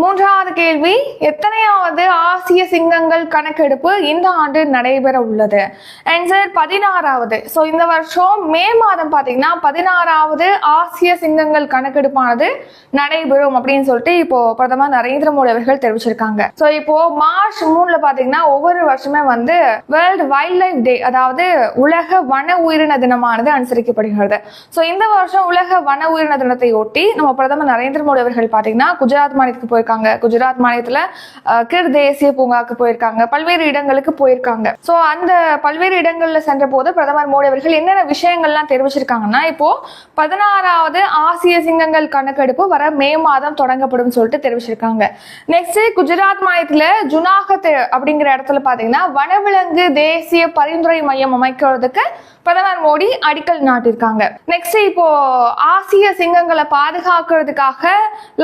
மூன்றாவது கேள்வி, எத்தனையாவது ஆசிய சிங்கங்கள் கணக்கெடுப்பு இந்த ஆண்டு நடைபெற உள்ளது? ஆன்சர் 16வது. ஸோ இந்த வருஷம் மே மாதம் பார்த்தீங்கன்னா 16வது ஆசிய சிங்கங்கள் கணக்கெடுப்பானது நடைபெறும் அப்படின்னு சொல்லிட்டு இப்போ பிரதமர் நரேந்திர மோடி அவர்கள் தெரிவிச்சிருக்காங்க. ஸோ இப்போ மார்ச் 3 பார்த்தீங்கன்னா ஒவ்வொரு வருஷமே வந்து வேர்ல்டு வைல்ட் லைஃப் டே, அதாவது உலக வன உயிரின தினமானது அனுசரிக்கப்படுகிறது. ஸோ இந்த வருஷம் உலக வன உயிரின தினத்தை ஒட்டி நம்ம பிரதமர் நரேந்திர மோடி அவர்கள் பார்த்தீங்கன்னா குஜராத் மாநிலத்துக்கு போயிருக்காங்க. குஜராத் மாநிலத்துல கிர் தேசிய பூங்காக்கு போயிருக்காங்க, பல்வேறு இடங்களுக்கு போயிருக்காங்க. சோ அந்த பல்வேறு இடங்கள்ல சென்ற போது பிரதமர் மோடி அவர்கள் என்னென்ன விஷயங்கள்லாம் தெரிவிச்சிருக்காங்கன்னா, இப்போ 16வது ஆசிய சிங்கங்கள் கணக்கெடுப்பு வர மே மாதம் தொடங்கப்படும் சொல்லிட்டு தெரிவிச்சிருக்காங்க. நெக்ஸ்ட், குஜராத் மாநிலத்துல ஜுனாகத் அப்படிங்கிற இடத்துல பாத்தீங்கன்னா வனவிலங்கு தேசிய பரிந்துரை மையம் அமைக்கிறதுக்கு பிரதமர் மோடி அடிக்கல் நாட்டிருக்காங்க. நெக்ஸ்ட், இப்போ ஆசிய சிங்கங்களை பாதுகாக்கிறதுக்காக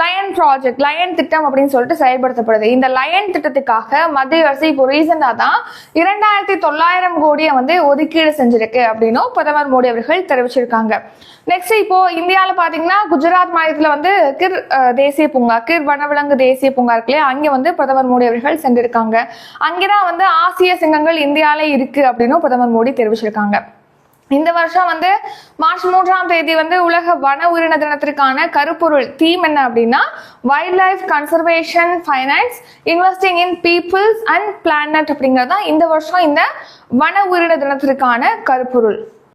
லயன் ப்ராஜெக்ட், லயன் திட்டம் அப்படின்னு சொல்லிட்டு செயல்படுத்தப்படுது. இந்த லயன் திட்டத்துக்காக மத்திய அரசு இப்போ ரீசெண்டா தான் 2900 கோடியை வந்து ஒதுக்கீடு செஞ்சிருக்கு அப்படின்னு பிரதமர் மோடி அவர்கள் தெரிவிச்சிருக்காங்க. நெக்ஸ்ட், இப்போ இந்தியாவில் பாத்தீங்கன்னா குஜராத் மாநிலத்தில் வந்து கிர் தேசிய பூங்கா, கிர் வனவிலங்கு தேசிய பூங்கா இருக்குல்லையா, அங்கே வந்து பிரதமர் மோடி அவர்கள் சென்றிருக்காங்க. அங்கேதான் வந்து ஆசிய சிங்கங்கள் இந்தியாவிலே இருக்கு அப்படின்னு பிரதமர் மோடி தெரிவிச்சிருக்காங்க. இந்த வருஷம் வந்து மார்ச் 3 வந்து உலக வன உயிரின தினத்திற்கான கருப்பொருள் தீம் என்ன அப்படின்னா, wildlife conservation finance investing in peoples and planet அப்படிங்கிறது தான் இந்த வருஷம் இந்த வன உயிரின தினத்திற்கான கருப்பொருள்.